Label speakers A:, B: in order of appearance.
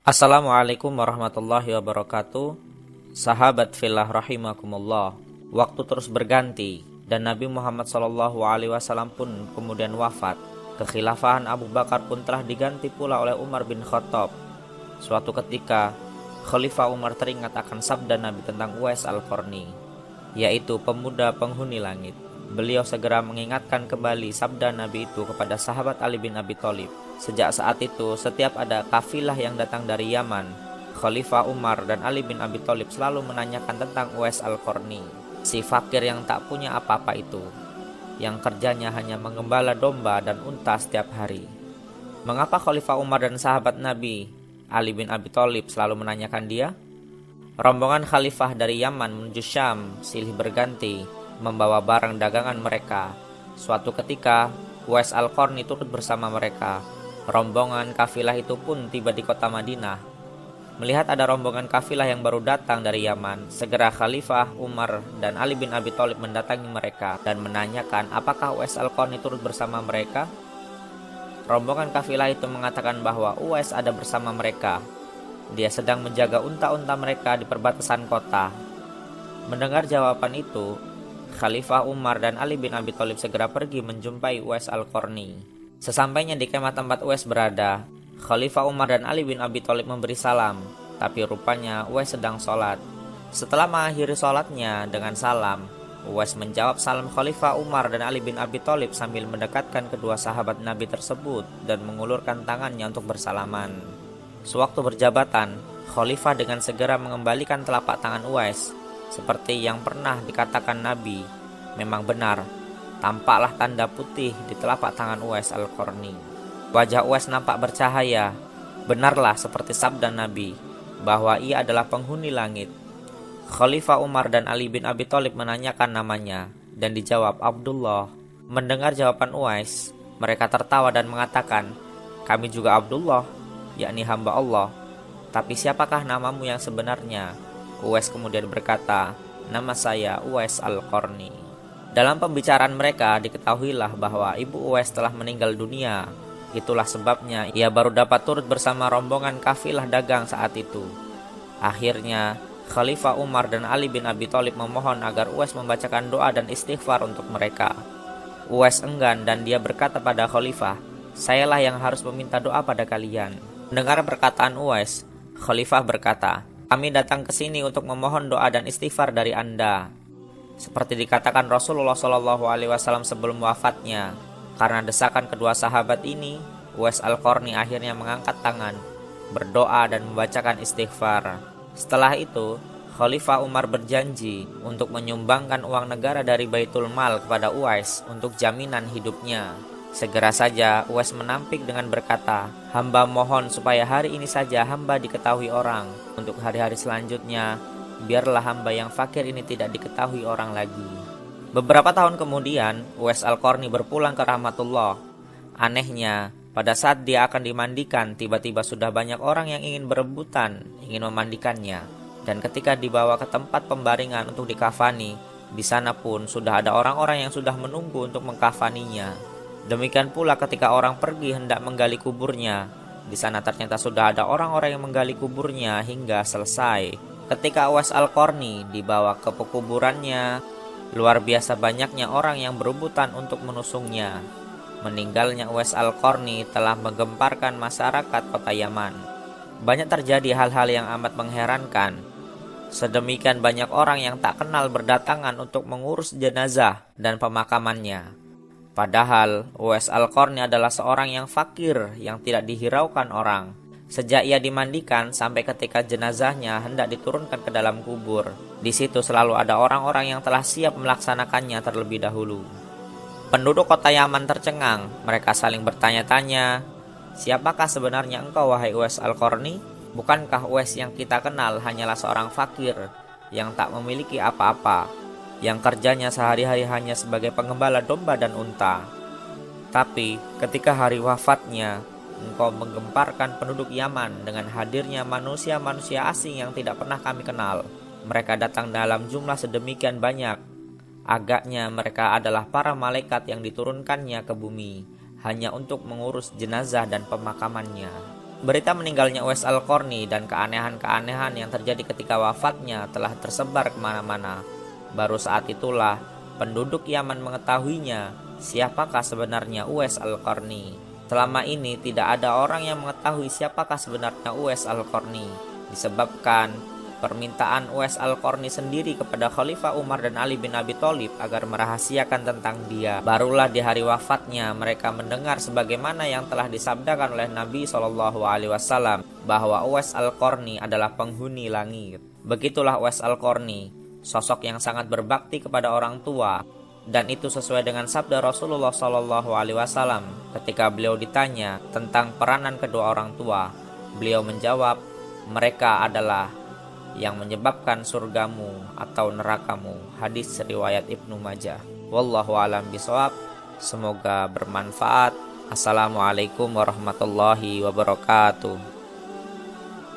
A: Assalamualaikum warahmatullahi wabarakatuh. Sahabat fillah rahimakumullah. Waktu terus berganti dan Nabi Muhammad SAW pun kemudian wafat. Kekhilafahan Abu Bakar pun telah diganti pula oleh Umar bin Khattab. Suatu ketika Khalifah Umar teringat akan sabda Nabi tentang Uwais Al-Qarni, yaitu pemuda penghuni langit. Beliau segera mengingatkan kembali sabda Nabi itu kepada sahabat Ali bin Abi Thalib. Sejak saat itu, setiap ada kafilah yang datang dari Yaman, Khalifah Umar dan Ali bin Abi Thalib selalu menanyakan tentang Uwais Al-Qarni, si fakir yang tak punya apa-apa itu, yang kerjanya hanya mengembala domba dan unta setiap hari. Mengapa Khalifah Umar dan sahabat Nabi, Ali bin Abi Thalib, selalu menanyakan dia? Rombongan khalifah dari Yaman menuju Syam silih berganti membawa barang dagangan mereka. Suatu ketika, Uwais Al-Qarni turut bersama mereka. Rombongan kafilah itu pun tiba di kota Madinah. Melihat ada rombongan kafilah yang baru datang dari Yaman, segera Khalifah Umar dan Ali bin Abi Thalib mendatangi mereka dan menanyakan apakah Uwais Al-Qarni turut bersama mereka. Rombongan kafilah itu mengatakan bahwa Uwais ada bersama mereka. Dia sedang menjaga unta-unta mereka di perbatasan kota. Mendengar jawaban itu, Khalifah Umar dan Ali bin Abi Thalib segera pergi menjumpai Uwais Al-Qarni. Sesampainya di kemah tempat Uwais berada, Khalifah Umar dan Ali bin Abi Thalib memberi salam, tapi rupanya Uwais sedang sholat. Setelah mengakhiri sholatnya dengan salam, Uwais menjawab salam Khalifah Umar dan Ali bin Abi Thalib sambil mendekatkan kedua sahabat Nabi tersebut dan mengulurkan tangannya untuk bersalaman. Sewaktu berjabatan, Khalifah dengan segera mengembalikan telapak tangan Uwais. Seperti yang pernah dikatakan Nabi, memang benar, tampaklah tanda putih di telapak tangan Uwais Al-Qarni. Wajah Uwais nampak bercahaya. Benarlah seperti sabda Nabi, bahwa ia adalah penghuni langit. Khalifah Umar dan Ali bin Abi Thalib menanyakan namanya, dan dijawab Abdullah. Mendengar jawaban Uwais, mereka tertawa dan mengatakan, kami juga Abdullah, yakni hamba Allah. Tapi siapakah namamu yang sebenarnya? Uwais kemudian berkata, nama saya Uwais Al-Qarni. Dalam pembicaraan mereka diketahuilah bahwa ibu Uwais telah meninggal dunia. Itulah sebabnya ia baru dapat turut bersama rombongan kafilah dagang saat itu. Akhirnya Khalifah Umar dan Ali bin Abi Thalib memohon agar Uwais membacakan doa dan istighfar untuk mereka. Uwais enggan dan dia berkata pada Khalifah, sayalah yang harus meminta doa pada kalian. Mendengar perkataan Uwais, Khalifah berkata, kami datang ke sini untuk memohon doa dan istighfar dari Anda. Seperti dikatakan Rasulullah SAW sebelum wafatnya, karena desakan kedua sahabat ini, Uwais Al-Qarni akhirnya mengangkat tangan, berdoa dan membacakan istighfar. Setelah itu, Khalifah Umar berjanji untuk menyumbangkan uang negara dari Baitul Mal kepada Uwais untuk jaminan hidupnya. Segera saja Uwais menampik dengan berkata, hamba mohon supaya hari ini saja hamba diketahui orang. Untuk hari-hari selanjutnya, biarlah hamba yang fakir ini tidak diketahui orang lagi. Beberapa tahun kemudian, Uwais Al-Qarni berpulang ke rahmatullah. Anehnya, pada saat dia akan dimandikan, tiba-tiba sudah banyak orang yang ingin berebutan, ingin memandikannya. Dan ketika dibawa ke tempat pembaringan untuk dikafani, di sana pun sudah ada orang-orang yang sudah menunggu untuk mengkafaninya. Demikian pula ketika orang pergi hendak menggali kuburnya, di sana ternyata sudah ada orang-orang yang menggali kuburnya hingga selesai. Ketika Uwais Al-Qarni dibawa ke pekuburannya, luar biasa banyaknya orang yang berebutan untuk menusungnya. Meninggalnya Uwais Al-Qarni telah menggemparkan masyarakat kota Yaman. Banyak terjadi hal-hal yang amat mengherankan. Sedemikian banyak orang yang tak kenal berdatangan untuk mengurus jenazah dan pemakamannya. Padahal Uwais Al-Qarni adalah seorang yang fakir yang tidak dihiraukan orang. Sejak ia dimandikan sampai ketika jenazahnya hendak diturunkan ke dalam kubur, di situ selalu ada orang-orang yang telah siap melaksanakannya terlebih dahulu. Penduduk kota Yaman tercengang, mereka saling bertanya-tanya, siapakah sebenarnya engkau wahai Uwais Al-Qarni? Bukankah Uwais yang kita kenal hanyalah seorang fakir yang tak memiliki apa-apa, yang kerjanya sehari-hari hanya sebagai pengembala domba dan unta? Tapi ketika hari wafatnya, engkau menggemparkan penduduk Yaman dengan hadirnya manusia-manusia asing yang tidak pernah kami kenal. Mereka datang dalam jumlah sedemikian banyak. Agaknya mereka adalah para malaikat yang diturunkannya ke bumi hanya untuk mengurus jenazah dan pemakamannya. Berita meninggalnya Uwais Al-Qarni dan keanehan-keanehan yang terjadi ketika wafatnya telah tersebar kemana-mana. Baru saat itulah penduduk Yaman mengetahuinya siapakah sebenarnya Uwais Al-Qarni. Selama ini tidak ada orang yang mengetahui siapakah sebenarnya Uwais Al-Qarni, disebabkan permintaan Uwais Al-Qarni sendiri kepada Khalifah Umar dan Ali bin Abi Thalib agar merahasiakan tentang dia. Barulah di hari wafatnya mereka mendengar sebagaimana yang telah disabdakan oleh Nabi SAW bahwa Uwais Al-Qarni adalah penghuni langit. Begitulah Uwais Al-Qarni, sosok yang sangat berbakti kepada orang tua, dan itu sesuai dengan sabda Rasulullah SAW ketika beliau ditanya tentang peranan kedua orang tua. Beliau menjawab, mereka adalah yang menyebabkan surgamu atau nerakamu. Hadis riwayat Ibnu Majah. Wallahu a'lam bishawab. Semoga bermanfaat. Assalamualaikum warahmatullahi wabarakatuh.